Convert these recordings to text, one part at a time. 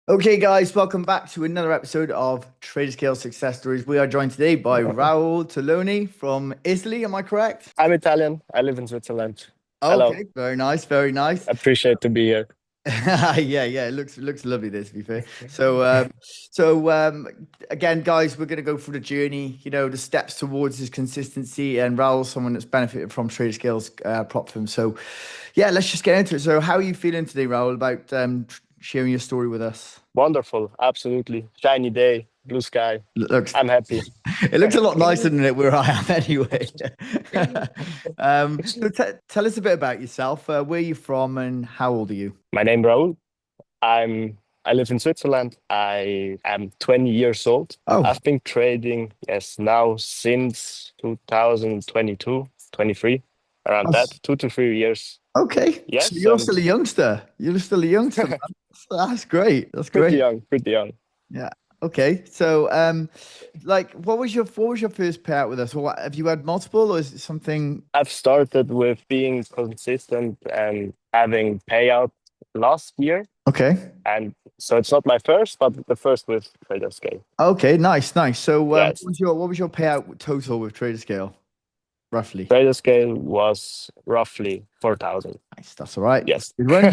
Okay, guys, welcome back to another episode of Traderscale Success Stories. We are joined today by Raoul Tolone from Italy. Am I correct? I'm Italian. I live in Switzerland. Hello. Okay, very nice, very nice. Appreciate to be here. Yeah, it looks lovely this to be fair. So again, guys, we're gonna go through the journey, the steps towards this consistency. And Raoul's someone that's benefited from Traderscale's prop firm. So yeah, let's just get into it. So how are you feeling today, Raoul, about sharing your story with us? Wonderful. Absolutely. Shiny day, blue sky. Looks I'm happy. It looks a lot nicer than it where I am anyway. So tell us a bit about yourself. Where are you from and how old are you? My name Raoul. I live in Switzerland. I am 20 years old. Oh, I've been trading, yes, now since 2022, 23, around that, that's- 2 to 3 years. okay. So Yes, you're and still a youngster. You're still a youngster, man. That's great. That's pretty great. young, pretty young. Yeah. Okay. So, like, what was your first payout with us? Or have you had multiple, or is it something? I've started with being consistent and having payout last year. Okay. And so it's not my first, but the first with Traderscale. Okay. Nice. Nice. So, what Yes. was your payout total with Traderscale, roughly? Traderscale was roughly 4,000. Nice, that's all right. Yes. Good one.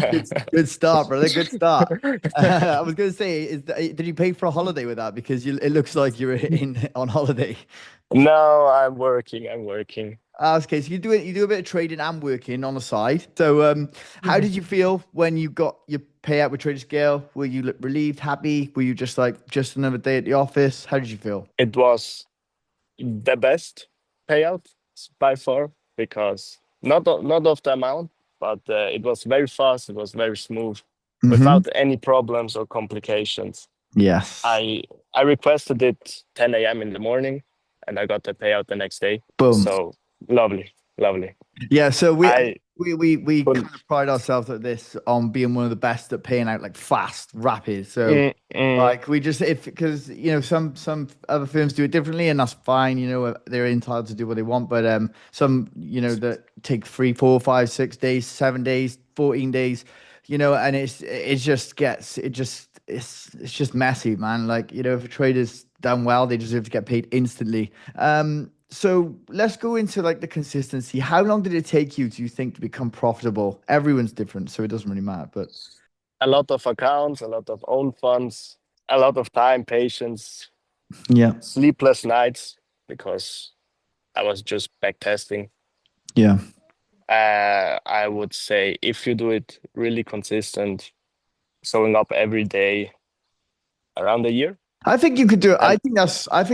Good start, brother. Good start. I was going to say, did you pay for a holiday with that? Because it looks like you're in on holiday. No, I'm working. I'm working. Okay, so you do a bit of trading and working on the side. So, how Mhm. did you feel when you got your payout with Trader Scale? Were you relieved, happy? Were you just like just another day at the office? How did you feel? It was the best payout by far because not of the amount, but it was very fast. It was very smooth, Mm-hmm. without any problems or complications. Yes. I I requested it 10 a.m. in the morning, and I got the payout the next day. Boom. So lovely, lovely. Yeah, so we I we we we couldn't. kind of pride ourselves at this on being one of the best at paying out like fast, rapid. So Mm, mm, like we just if because some other firms do it differently and that's fine, they're entitled to do what they want, but some that take 3, 4, 5, 6 days, 7 days, 14 days, and it's just messy, man. Like, if a trader's done well, they deserve to get paid instantly. So let's go into like the consistency. How long did it take you, do you think, to become profitable? Everyone's different, so it doesn't really matter. But a lot of accounts, a lot of own funds, a lot of time, patience, yeah, sleepless nights because I was just back testing. yeah. I would say if you do it really consistent, showing up every day around a year, I think you could do it. I and think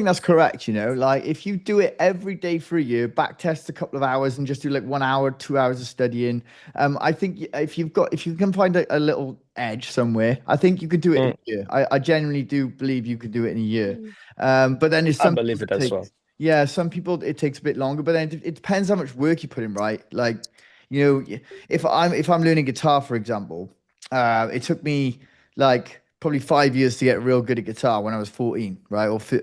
that's correct, Like if you do it every day for a year, back test a couple of hours and just do like 1 hour, 2 hours of studying. I think if you can find a little edge somewhere, I think you could do it in mm, a year. I genuinely do believe you could do it in a year. But then there's I some people believe it that as well. takes yeah, some people it takes a bit longer, but then it depends how much work you put in, right? Like, if I'm learning guitar, for example, it took me like probably 5 years to get real good at guitar when I was 14, right? Okay.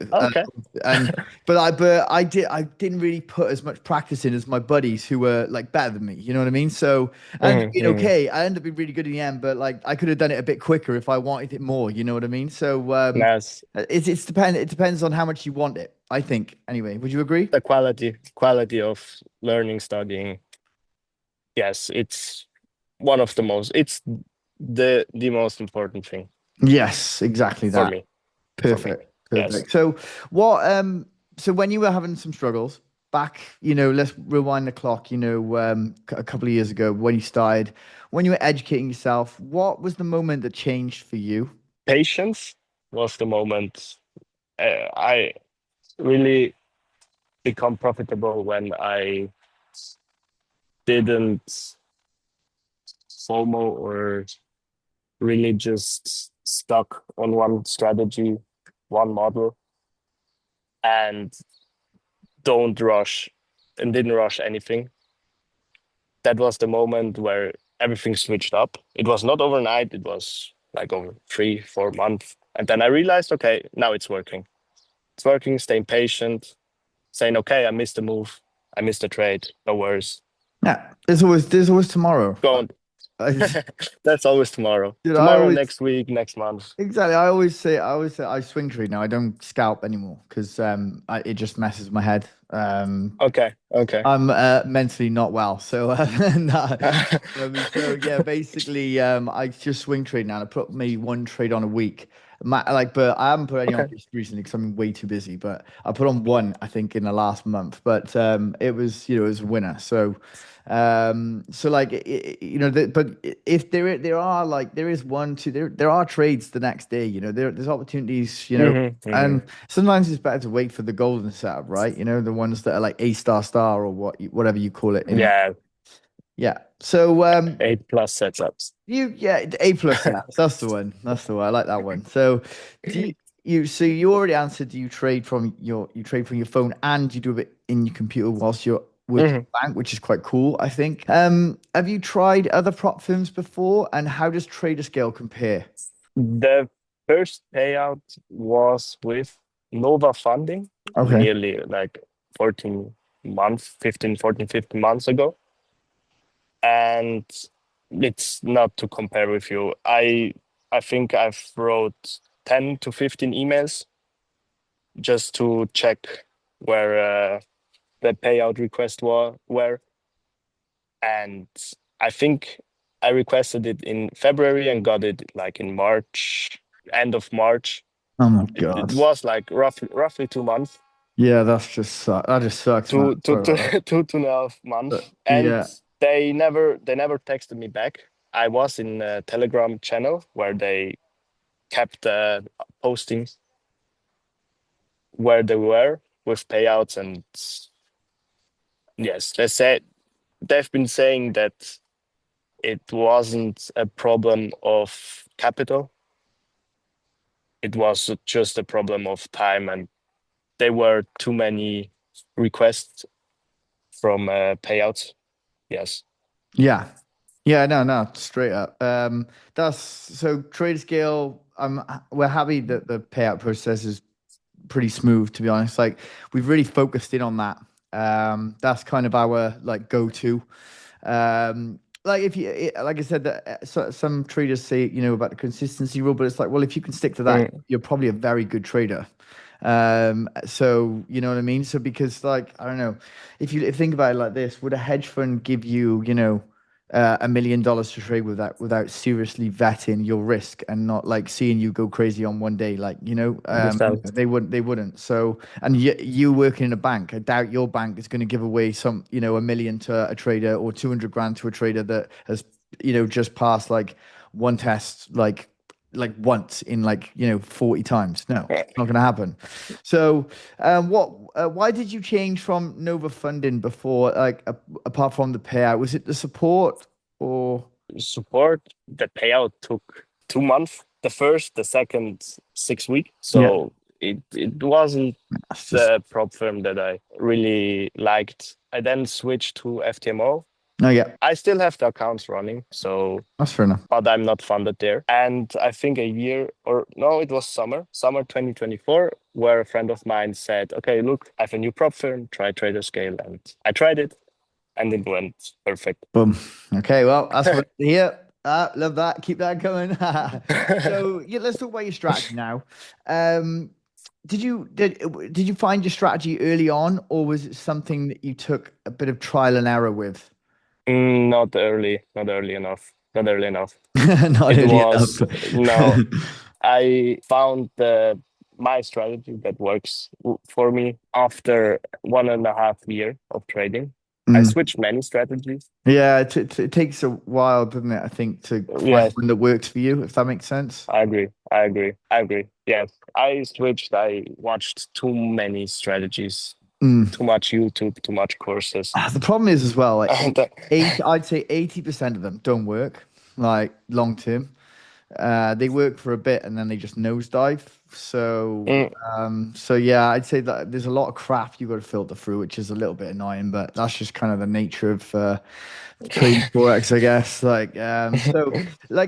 And but I didn't really put as much practice in as my buddies who were like better than me. You know what I mean? So I ended up being Hmm. okay. I ended up being really good in the end, but like I could have done it a bit quicker if I wanted it more. You know what I mean? So Nice. it depends on how much you want it. I think anyway. Would you agree? The quality of learning, studying. Yes, it's one of the most. It's the most important thing Yes, exactly for that. me. For me. Perfect. Yes. Perfect. So when you were having some struggles back, let's rewind the clock, a couple of years ago when you started, when you were educating yourself, what was the moment that changed for you? Patience was the moment I really become profitable when I didn't FOMO or really just stuck on one strategy, one model, and don't rush and didn't rush anything. That was the moment where everything switched up. It was not overnight, it was like over 3, 4 months. And then I realized, okay, now it's working. It's working, staying patient, saying, okay, I missed the move, I missed the trade, no worries. Yeah, there's always tomorrow. Go on. That's always tomorrow. Dude, I Tomorrow, always next week, next month. exactly. I always say I swing trade now. I don't scalp anymore because it just messes my head. Okay, okay. I'm mentally not well, so nah. So yeah, basically, I just swing trade now. I put maybe one trade on a week. But I haven't put any on Okay. recently because I'm way too busy. But I put on one, I think, in the last month. But it was, it was a winner. So like, but if there are like there is one, two, there are trades the next day. There's opportunities. Hmm. And sometimes it's better to wait for the golden setup, right? The ones that are like A star star or whatever you call it in. Yeah, Yeah. So 8+ setups. yeah, A plus setups. That's the one. That's the one. I like that one. So do you already answered, do you trade from your phone and you do it in your computer whilst you're working at Hmm. the bank, which is quite cool, I think. Have you tried other prop firms before, and how does Traderscale compare? The first payout was with Nova Funding, Okay. nearly like 14 months, 15, 14, 15 months ago. And it's not to compare with you. I think I've wrote 10 to 15 emails just to check where the payout request were. And I think I requested it in February and got it like in March, end of March. Oh my It God. was like roughly 2 months, Yeah, that just sucks, man. Sorry about 2.5 months, that. and Yeah. they never texted me back. I was in a Telegram channel where they kept posting where they were with payouts, and yes, they've been saying that it wasn't a problem of capital. It was just a problem of time, and there were too many requests from payouts. Yes. Yeah. Yeah, no, no, straight up. That's so Traderscale. We're happy that the payout process is pretty smooth, to be honest. Like we've really focused in on that. That's kind of our like go-to. Like if like I said, that some traders say, about the consistency rule, but it's like, well, if you can stick to that, Mm. you're probably a very good trader. So you know what I mean? So because like, I don't know, if you think about it like this, would a hedge fund give you, $1 million to trade without seriously vetting your risk and not like seeing you go crazy on one day? Like, Understand. they wouldn't. So, and you working in a bank, I doubt your bank is going to give away a million to a trader or 200 grand to a trader that has, just passed like one test, like once in like 40 times. No, it's not going to happen. So why did you change from Nova Funding before, like apart from the payout? Was it the support or Support, the payout took 2 months, the first, the second 6 week. yeah, So it wasn't that's just the prop firm that I really liked. I then switched to FTMO. no, yeah, I still have the accounts running, so that's fair enough. but I'm not funded there. And I think a year, or no, it was summer 2024, where a friend of mine said, "Okay, look, I have a new prop firm, try Traderscale." And I tried it and it went perfect. Boom. Okay, well, that's what here. Love that. Keep that going. So yeah, let's talk about your strategy now. Um, did you find your strategy early on, or was it something that you took a bit of trial and error with? Not early enough. Not early enough. Not It early enough. was no. I found my strategy that works for me after 1.5 year of trading. I Mm. switched many strategies. Yeah, it takes a while, doesn't it? I think to find Yes, one that works for you, if that makes sense. I agree. I agree. I agree. Yes, I switched. I watched too many strategies, Mm. too much YouTube, too much courses. The problem is as well, like And, I'd say 80% of them don't work, like long term. They work for a bit and then they just nosedive. So, mm, so yeah, I'd say that there's a lot of crap you got to filter through, which is a little bit annoying, but that's just kind of the nature of trading forex, I guess. Like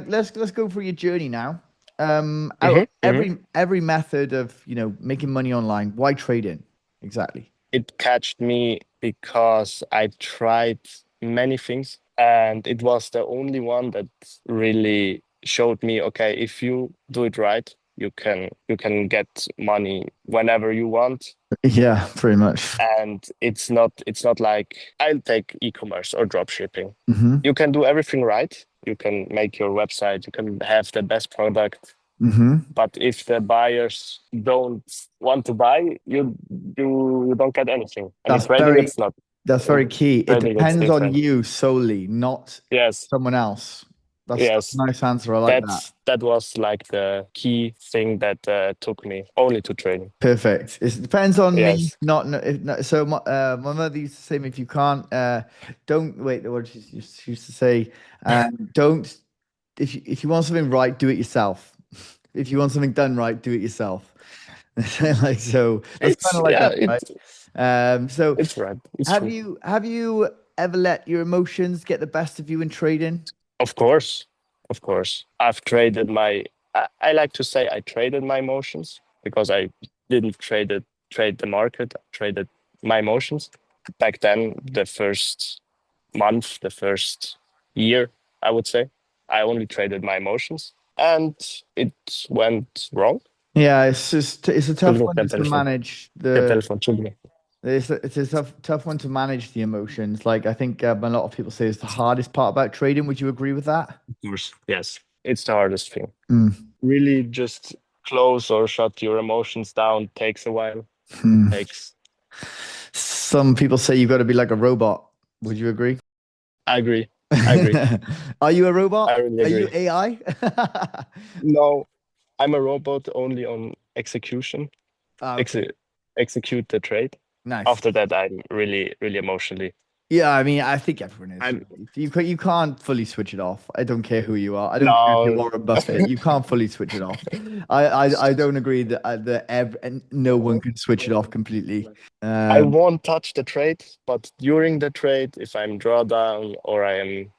let's go through your journey now. Out of mhm, mhm. every method of making money online, why trading exactly? It catched me because I tried many things. And it was the only one that really showed me, okay, if you do it right, you can get money whenever you want. Yeah, pretty much. And it's not like I'll take e-commerce or drop shipping. Hmm. You can do everything right. You can make your website, you can have the best product, Hmm. but if the buyers don't want to buy, you don't get anything. And in That's trading, very it's not. that's very In key. It trading, it's depends on different. you solely, not Yes, someone else. That's a yes. nice answer. I like that. That was like the key thing that took me only to trading. Perfect. It depends on me. Yes. So my mother used to say to me, if you can't, don't wait. What she used to say, don't if you want something right, do it yourself. If you want something done right, do it yourself. Like so, that's kind It's of like yeah, that, right? So it's right. It's have true. you ever let your emotions get the best of you in trading? Of course. Of course. I've traded I like to say I traded my emotions because I didn't trade the market. I traded my emotions. Back then, the first month, the first year, I would say, I only traded my emotions and it went wrong. Yeah, it's a tough Tudo one tem to telefone. manage Tem the telefone, tudo. it's a tough one to manage the emotions. Like I think a lot of people say it's the hardest part about trading. Would you agree with that? Of course. Yes. It's the hardest thing. Mm. Really just close or shut your emotions down takes a while. Hmm. Takes Some people say you've got to be like a robot. Would you agree? I agree. I agree. Are you a I robot? really Are you agree. AI? No, I'm a robot only on execution. Ah, Exe okay, execute the trade. nice. After that, I'm really, really emotionally. Yeah, I mean, I think everyone is I'm really. You can't fully switch it off. I don't care who you are. I don't care if you're no. Warren Buffett. You can't fully switch it off. I don't agree that and no one can switch it off completely. I Um, won't touch the trade, but during the trade, if I'm drawdown or I am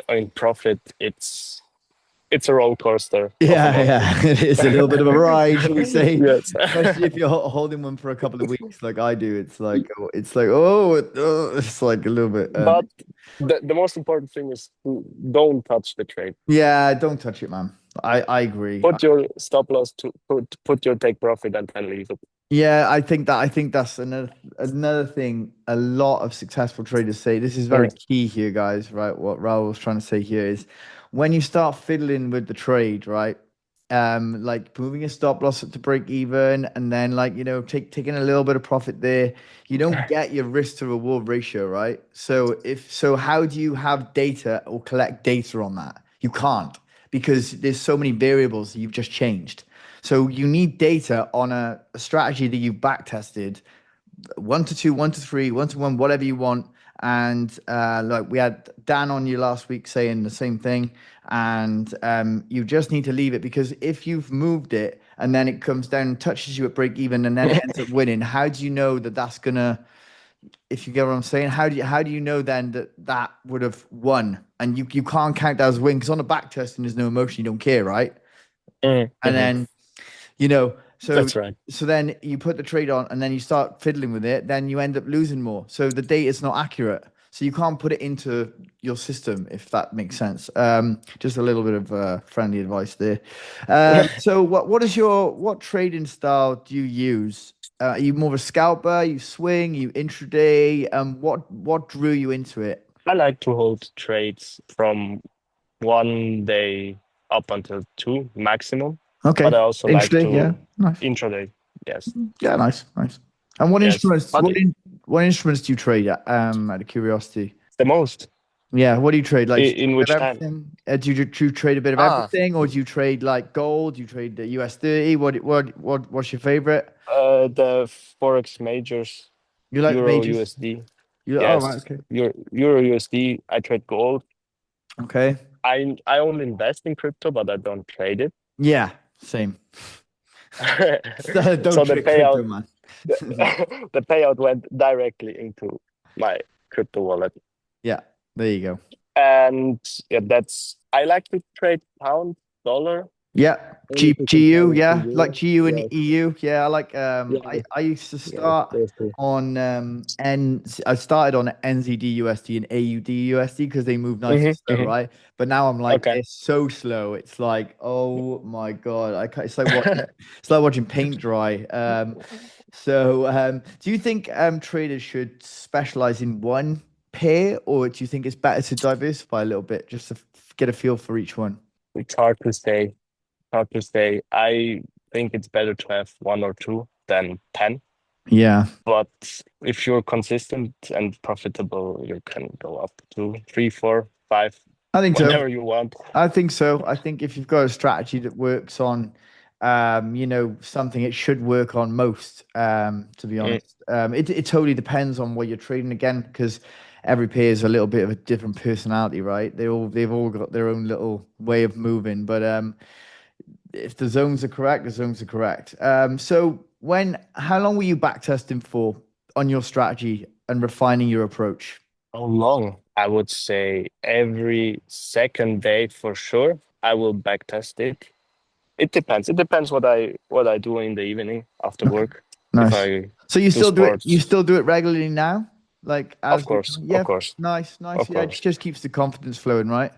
in profit, it's a roller coaster of yeah, emotion. yeah, it is a little bit of a ride, shall we say? Yes. Especially if you're holding one for a couple of weeks, like I do. It's like a little bit. But the most important thing is to don't touch the trade. Yeah, don't touch it, man. I agree. Put your stop loss to put your take profit and then leave it. Yeah, I think that's another thing a lot of successful traders say. This is very Mm. key here, guys, right? What Raoul was trying to say here is when you start fiddling with the trade, right? Like moving a stop loss to break even and then like, taking a little bit of profit there, you don't get your risk to reward ratio, right? So how do you have data or collect data on that? You can't because there's so many variables that you've just changed. So you need data on a strategy that you've back tested, 1 to 2, 1 to 3, 1 to 1, whatever you want. And like we had Dan on you last week saying the same thing. And you just need to leave it because if you've moved it and then it comes down and touches you at break even and then it ends up winning, how do you know that that's gonna? If you get what I'm saying, how do you know then that that would have won? And you can't count that as a win because on the back testing there's no emotion, you don't care, right? And Mhm. then you know, so That's right. so then you put the trade on and then you start fiddling with it, then you end up losing more. So the data is not accurate. So you can't put it into your system, if that makes sense. Just a little bit of friendly advice there. So what trading style do you use? Are you more of a scalper? You swing? You intraday? What drew you into it? I like to hold trades from 1 day up until two maximum, but Okay, I also like intraday, yeah, to nice. intraday. Yes, Yeah, nice, nice. And what yes, instruments? but What instruments do you trade at? Out of curiosity. the most Yeah, what do you trade? Like, do you trade in a bit which of time? everything? Do you trade a bit of Ah, everything, or do you trade like gold? Do you trade the US 30? What's your favorite? the forex majors, You like the Euro majors? USD. Oh, right, Yes, okay. Euro USD. I trade gold. Okay. I only invest in crypto, but I don't trade it. Yeah, same. Don't So the trade crypto, payout man. the, the payout went directly into my crypto wallet. Yeah, there you go. And yeah, that's I like to trade pound, dollar. Yeah, Only to GU, compare it to yeah, like you. GU and Yes. EU. Yeah, I like Yeah. I used to Yes. start Those two. on I started on NZD USD and AUD USD because they move nice and slow, Hmm. right? But now I'm like Okay. they're so slow. It's like, oh my God. I can't, it's like watching paint dry. Do you think traders should specialize in one pair, or do you think it's better to diversify a little bit just to get a feel for each one? It's hard to say. Hard to say. I think it's better to have one or two than 10. Yeah. But if you're consistent and profitable, you can go up to three, four, five, I think so. whatever you want. I think so. I think if you've got a strategy that works on, something, it should work on most, to be Mm, honest. It totally depends on what you're trading again, because every pair is a little bit of a different personality, right? They've all got their own little way of moving. But if the zones are correct, the zones are correct. How long were you back testing for on your strategy and refining your approach? how long? I would say every second day for sure. I will back test it. It depends. It depends what I do in the evening after Okay. work. If Nice. I So you do still do it, you sports, still do it regularly now? Like of as you, course, of yeah, course, nice, nice. of Yeah, it course. just keeps the confidence flowing, right?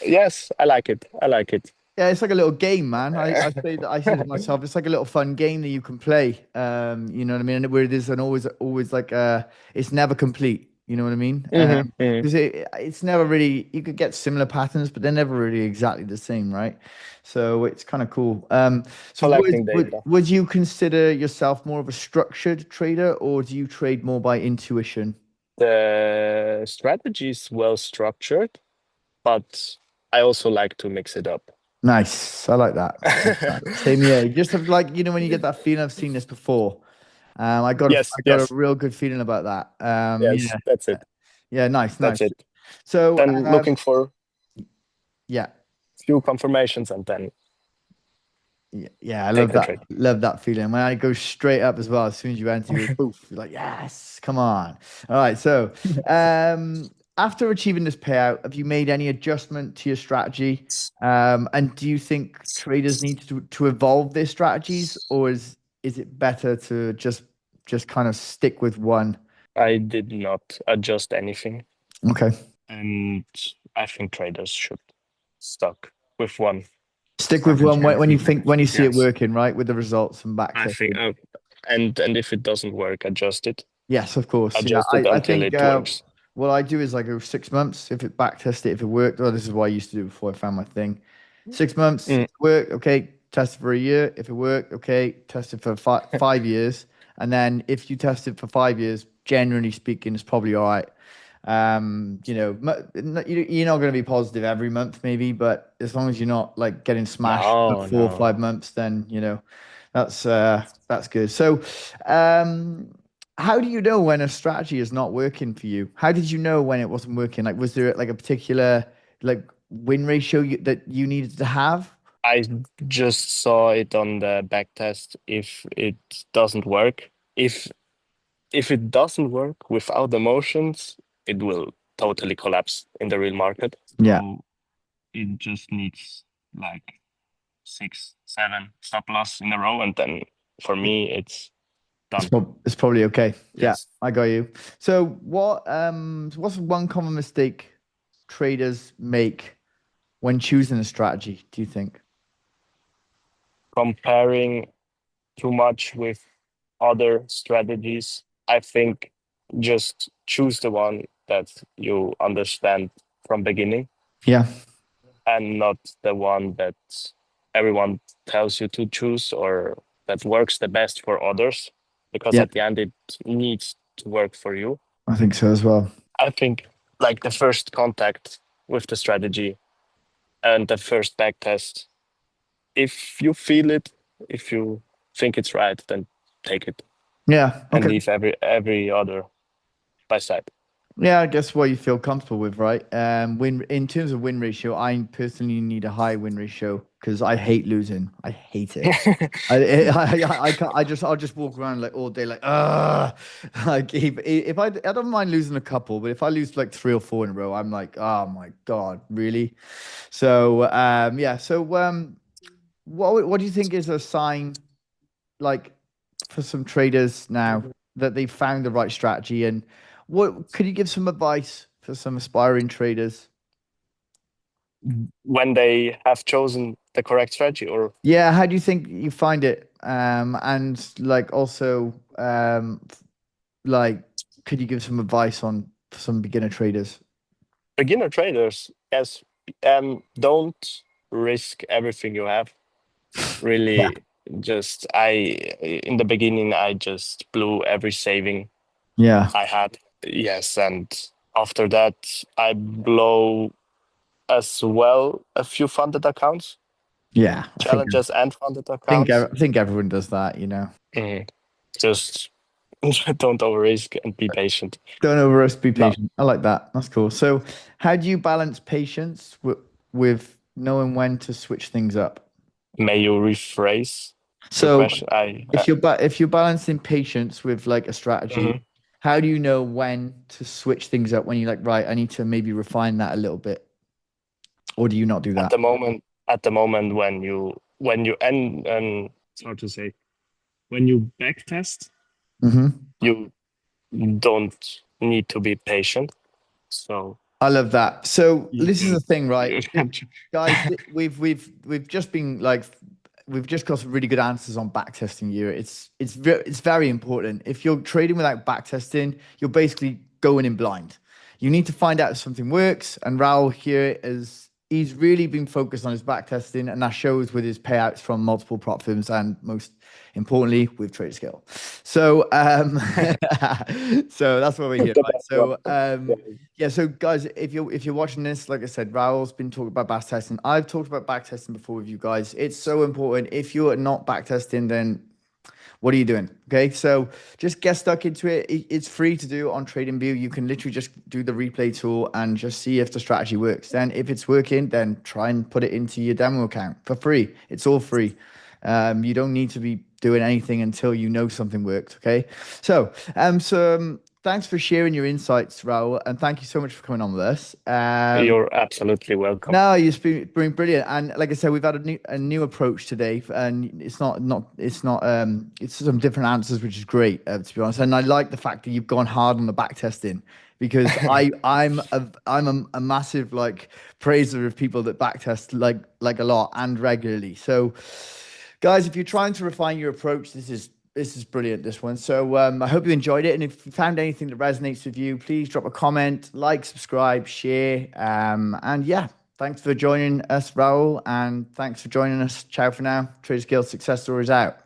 Yes, I like it. I like it. Yeah, it's like a little game, man. I say to myself, it's like a little fun game that you can play. You know what I mean? And where it is and always like it's never complete. You know what I mean? Hmm. Hmm. Because it's never really you could get similar patterns, but they're never really exactly the same, right? So it's kind of cool. So Collecting would data. would you consider yourself more of a structured trader, or do you trade more by intuition? The strategy is well structured, but I also like to mix it up. Nice. I like that. I like that. Same here. Just have like, when you get that feeling, I've seen this before. Yes, I got a yes, real good feeling about that. yes. That's it. Yeah, nice, That's nice. it. So, Then looking for yeah, few confirmations and then yeah, I take the trade. love that feeling. When I go straight up as well, as soon as you enter, you go poof, you're like, yes, come on. All right, so, after achieving this payout, have you made any adjustment to your strategy? And do you think traders need to evolve their strategies, or is it better to just kind of stick with one? I did not adjust anything, Okay. and I think traders should stuck with one Stick with one strategy. when you see it Yes, working, right? With the results and back I think. testing. And if it doesn't work, adjust it. Yes, of course. Yeah, Adjust it I until think it works. what I do is I go 6 months. If it back test it, if it worked, well, this is what I used to do before I found my thing. 6 months, Mm, if it worked, okay, test it for a year. If it worked, okay, test it for 5 years. And then if you test it for 5 years, generally speaking, it's probably all right. You're not going to be positive every month, maybe, but as long as you're not like getting smashed for no, 4 or 5 months, then that's good. So, um, how do you know when a strategy is not working for you? How did you know when it wasn't working? Like, was there like a particular like win ratio that you needed to have? I just saw it on the back test if it doesn't work. If it doesn't work without emotions, it will totally collapse in the real market. Yeah, So it just needs like six, seven stop loss in a row, and then for me it's done. it's probably okay. Yeah, Yes. I got you. So, what's one common mistake traders make when choosing a strategy, do you think? Comparing too much with other strategies, I think just choose the one that you understand from beginning Yeah, and not the one that everyone tells you to choose or that works the best for others, because yeah, at the end it needs to work for you. I think so as well. I think like the first contact with the strategy and the first back test, if you feel it, if you think it's right, then take it Yeah, and okay. leave every other by side. Yeah, I guess what you feel comfortable with, right? Win in terms of win ratio, I personally need a high win ratio because I hate losing. I hate it. I can't. I'll just walk around like all day, like like if I don't mind losing a couple, but if I lose like 3 or 4 in a row, I'm like, oh my God, really? So yeah. what do you think is a sign like for some traders now that they've found the right strategy? And what could you give some advice for some aspiring traders? When they have chosen the correct strategy, or Yeah, how do you think you find it? And like also, like, could you give some advice on some beginner traders? beginner traders, yes, don't risk everything you have. Yeah. Really, just I in the beginning I just blew every saving Yeah. I had. Yes, and after that I blow as well a few funded accounts, Yeah. challenges and funded accounts. I think everyone does that, you know. Mhm. Just don't over risk and be patient. Don't over risk, be No, patient. I like that. That's cool. So, how do you balance patience with knowing when to switch things up? may you rephrase your So, question? I if you're balancing patience with like a strategy, Mhm. how do you know when to switch things up when you're like, right, I need to maybe refine that a little bit, or do you not do At that? the moment when you and it's hard to say, when you backtest, Hmm. you don't need to be patient. So I love that. So you this is the can thing, right? you can Guys, we've just been like we've just got some really good answers on backtesting you. It's very important. If you're trading without backtesting, you're basically going in blind. You need to find out if something works. And Raul here is he's really been focused on his backtesting, and that shows with his payouts from multiple prop firms and most importantly with Traderscale. So so that's what we're here, the right? best one. Yeah. Yeah, so guys, if you're watching this, like I said, Raul's been talking about back testing. I've talked about back testing before with you guys. It's so important. If you're not back testing, then what are you doing? Okay, so just get stuck into it. It's free to do on TradingView. You can literally just do the replay tool and just see if the strategy works. Then, if it's working, then try and put it into your demo account for free. It's all free. You don't need to be doing anything until you know something worked. Okay, thanks for sharing your insights, Raul, and thank you so much for coming on with us. You're absolutely welcome. No, you've been brilliant, and like I said, we've had a new approach today, and it's some different answers, which is great, to be honest. And I like the fact that you've gone hard on the back testing because I'm a massive like praiser of people that back test like a lot and regularly. So, guys, if you're trying to refine your approach, this is brilliant, this one. So I hope you enjoyed it. And if you found anything that resonates with you, please drop a comment, like, subscribe, share. And yeah, thanks for joining us, Raul. And thanks for joining us. Ciao for now. Traderscale Success Stories out.